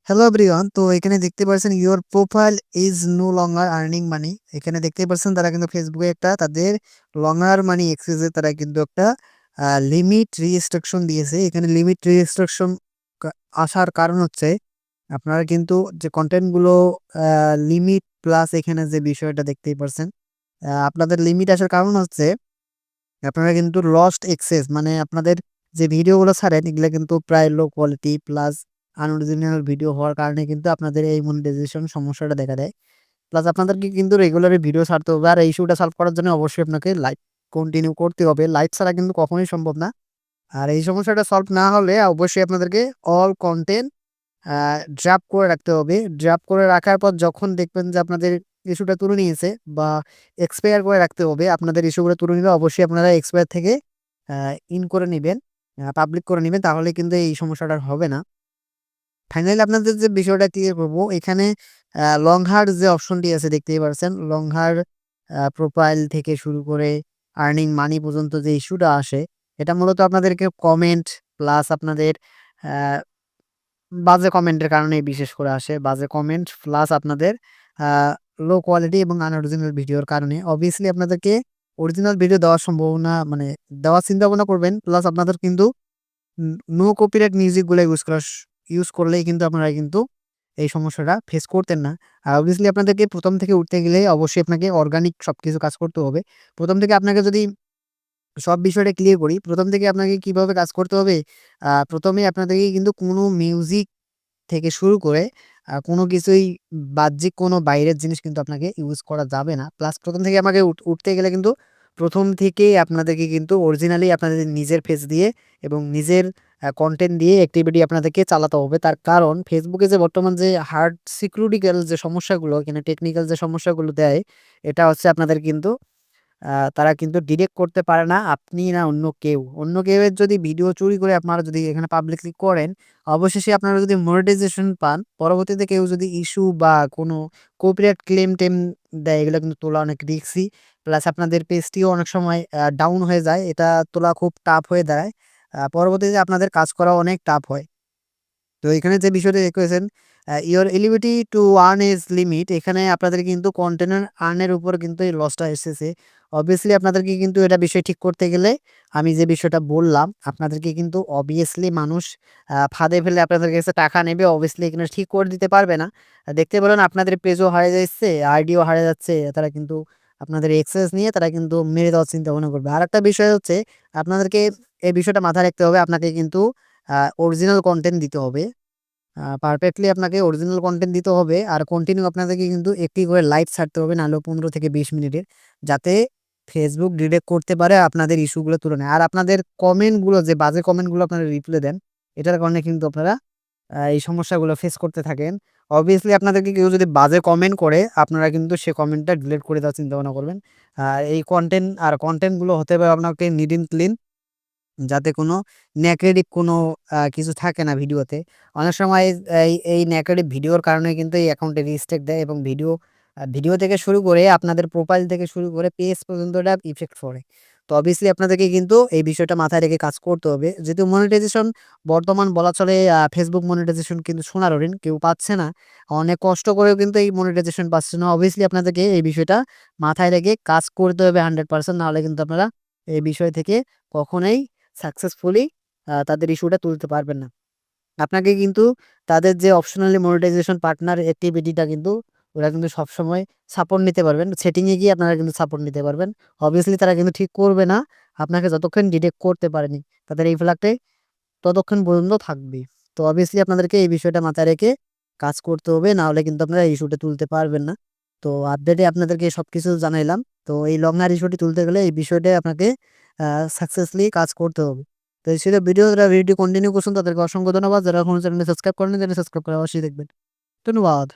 Hello everyone, তো এখানে দেখতে পাচ্ছেন your profile is no longer earning money. এখানে দেখতে পাচ্ছেন তারা কিন্তু ফেসবুকে একটা তাদের লঙ্গার মানি এক্সেসে তারা কিন্তু একটা লিমিট রিস্ট্রিকশন দিয়েছে। এখানে লিমিট রিস্ট্রিকশন আসার কারণ হচ্ছে আপনারা কিন্তু যে কন্টেন্টগুলো লিমিট প্লাস এখানে যে বিষয়টা দেখতেই পারছেন, আপনাদের লিমিট আসার কারণ হচ্ছে আপনারা কিন্তু লস্ট এক্সেস মানে আপনাদের যে ভিডিওগুলো ছাড়েন এগুলো কিন্তু প্রায় low quality plus unoriginal video হওয়ার কারণে কিন্তু আপনাদের এই মনিটাইজেশন সমস্যাটা দেখা দেয়। প্লাস আপনাদেরকে কিন্তু রেগুলারই ভিডিও ছাড়তে হবে। আর এই ইস্যুটা সলভ করার জন্য অবশ্যই আপনাকে লাইভ কন্টিনিউ করতে হবে। লাইভ ছাড়া কিন্তু কখনোই সম্ভব না। আর এই সমস্যাটা সলভ না হলে অবশ্যই আপনাদেরকে অল কনটেন্ট ড্রাফট করে রাখতে হবে। ড্রাফট করে রাখার পর যখন দেখবেন যে আপনাদের ইস্যুটা তুলে নিয়েছে বা এক্সপায়ার করে রাখতে হবে। আপনাদের ইস্যুগুলো তুলে নিলে অবশ্যই আপনারা এক্সপায়ার থেকে আ ইন করে নিবেন, পাবলিক করে নিবেন। তাহলে কিন্তু এই সমস্যাটা আর হবে না। ফাইনালি আপনাদের যে বিষয়টা ক্লিয়ার করব, এখানে লং হার যে অপশনটি আছে দেখতেই পারছেন। লং হার প্রোফাইল থেকে শুরু করে আর্নিং মানি পর্যন্ত যে ইস্যুটা আসে, এটা মূলত আপনাদেরকে কমেন্ট প্লাস আপনাদের আ বাজে কমেন্টের কারণেই বিশেষ করে আসে। বাজে কমেন্ট প্লাস আপনাদের আ লো কোয়ালিটি এবং আনঅরিজিনাল ভিডিওর কারণে। অবভিয়াসলি আপনাদেরকে অরিজিনাল ভিডিও দেওয়ার সম্ভাবনা মানে দেওয়ার চিন্তা-ভাবনা করবেন। প্লাস আপনাদের কিন্তু নো কপিরাইট মিউজিক গুলা ইউজ করলেই কিন্তু আপনারা কিন্তু এই সমস্যাটা ফেস করতেন না। আর obviously আপনাদেরকে ১ম থেকে উঠতে গেলে অবশ্যই আপনাকে অর্গানিক সবকিছু কাজ করতে হবে। ১ম থেকে আপনাকে যদি সব বিষয়টা ক্লিয়ার করি, ১ম থেকে আপনাকে কিভাবে কাজ করতে হবে? ১ম এই আপনাদেরকে কিন্তু কোনো মিউজিক থেকে শুরু করে কোনো কিছুই বাহ্যিক কোনো বাইরের জিনিস কিন্তু আপনাকে ইউজ করা যাবে না। প্লাস ১ম থেকে আমাকে উঠতে গেলে কিন্তু ১ম থেকেই আপনাদেরকে কিন্তু অরিজিনালি আপনাদের নিজের ফেস দিয়ে এবং নিজের কনটেন্ট দিয়ে অ্যাক্টিভিটি আপনাদেরকে চালাতে হবে। তার কারণ ফেসবুকে যে বর্তমান যে হার্ড সিকিউরিটিক্যাল যে সমস্যাগুলো এখানে টেকনিক্যাল যে সমস্যাগুলো দেয়, এটা হচ্ছে আপনাদের কিন্তু তারা কিন্তু ডিটেক্ট করতে পারে না আপনি না অন্য কেউ। অন্য কেউয়ের যদি ভিডিও চুরি করে আপনারা যদি এখানে পাবলিকলি করেন, অবশেষে আপনারা যদি মনিটাইজেশন পান, পরবর্তীতে কেউ যদি ইস্যু বা কোনো কপিরাইট ক্লেম-টেম দেয়, এগুলো কিন্তু তোলা অনেক রিস্কি। প্লাস আপনাদের পেজটিও অনেক সময় ডাউন হয়ে যায়। এটা তোলা খুব টাফ হয়ে দাঁড়ায়। পরবর্তীতে আপনাদের কাজ করা অনেক টাফ হয়। তো এখানে যে বিষয়টা রেখেছেন your eligibility to earn is limit, এখানে আপনাদের কিন্তু কন্টেন্ট আর্ন এর উপর কিন্তু এই লসটা এসেছে। অবভিয়াসলি আপনাদেরকে কিন্তু এটা বিষয় ঠিক করতে গেলে আমি যে বিষয়টা বললাম, আপনাদেরকে কিন্তু অবভিয়াসলি মানুষ ফাঁদে ফেলে আপনাদের কাছে টাকা নেবে। অবভিয়াসলি এখানে ঠিক করে দিতে পারবে না। দেখতে পেলেন আপনাদের পেজও হারিয়ে যাচ্ছে, আইডিও হারিয়ে যাচ্ছে। তারা কিন্তু আপনাদের অ্যাক্সেস নিয়ে তারা কিন্তু মেরে দেওয়ার চিন্তা ভাবনা করবে। আরেকটা বিষয় হচ্ছে আপনাদেরকে এই বিষয়টা মাথায় রাখতে হবে। আপনাকে কিন্তু অরিজিনাল কনটেন্ট দিতে হবে। পারফেক্টলি আপনাকে অরিজিনাল কনটেন্ট দিতে হবে। আর কন্টিনিউ আপনাদেরকে কিন্তু একটি করে লাইভ ছাড়তে হবে, না হলেও ১৫ থেকে ২০ মিনিটের। যাতে Facebook ডিটেক্ট করতে পারে আপনাদের ইস্যুগুলো তুলে নেয়। আর আপনাদের কমেন্টগুলো যে বাজে কমেন্টগুলো আপনারা রিপ্লাই দেন, এটার কারণে কিন্তু আপনারা এই সমস্যাগুলো ফেস করতে থাকেন। অবভিয়াসলি আপনাদেরকে কেউ যদি বাজে কমেন্ট করে, আপনারা কিন্তু সে কমেন্টটা ডিলিট করে দেওয়ার চিন্তাভাবনা করবেন। এই কনটেন্টগুলো হতে হবে আপনাকে নিট এন্ড ক্লিন। যাতে কোনো নেগেটিভ কোনো কিছু থাকে না ভিডিওতে। অনেক সময় এই নেগেটিভ ভিডিওর কারণে কিন্তু এই অ্যাকাউন্টে রিস্ট্রিক্ট দেয় এবং ভিডিও থেকে শুরু করে আপনাদের প্রোফাইল থেকে শুরু করে পেজ পর্যন্ত এটা ইফেক্ট পড়ে। তো অবভিয়াসলি আপনাদেরকে কিন্তু এই বিষয়টা মাথায় রেখে কাজ করতে হবে। যেহেতু মনিটাইজেশন বর্তমান বলা চলে Facebook মনিটাইজেশন কিন্তু সোনার হরিণ, কেউ পাচ্ছে না। অনেক কষ্ট করেও কিন্তু এই মনিটাইজেশন পাচ্ছে না। অবভিয়াসলি আপনাদেরকে এই বিষয়টা মাথায় রেখে কাজ করতে হবে 100%, না হলে কিন্তু আপনারা এই বিষয় থেকে কখনোই সাকসেসফুলি তাদের ইস্যুটা তুলতে পারবেন না। আপনাকে কিন্তু তাদের যে অপশনালি মনিটাইজেশন পার্টনার অ্যাক্টিভিটিটা কিন্তু ওরা কিন্তু সবসময় সাপোর্ট নিতে পারবেন। সেটিং এ গিয়ে আপনারা কিন্তু সাপোর্ট নিতে পারবেন। অবভিয়াসলি তারা কিন্তু ঠিক করবে না আপনাকে যতক্ষণ ডিটেক্ট করতে পারেনি। তাদের এই ফ্ল্যাগটাই ততক্ষণ পর্যন্ত থাকবে। তো অবভিয়াসলি আপনাদেরকে এই বিষয়টা মাথায় রেখে কাজ করতে হবে। না হলে কিন্তু আপনারা ইস্যুটা তুলতে পারবেন না। তো আপডেটে আপনাদেরকে সবকিছু জানাইলাম। তো এই লং হার ইস্যুটি তুলতে গেলে এই বিষয়টাই আপনাকে আ সাকসেসফুলি কাজ করতে হবে। তো এই ছিল ভিডিও। যারা ভিডিওটি কন্টিনিউ করছেন তাদেরকে অসংখ্য ধন্যবাদ। যারা এখনো চ্যানেলটি সাবস্ক্রাইব করেননি চ্যানেল সাবস্ক্রাইব করে অবশ্যই দেখবেন। ধন্যবাদ।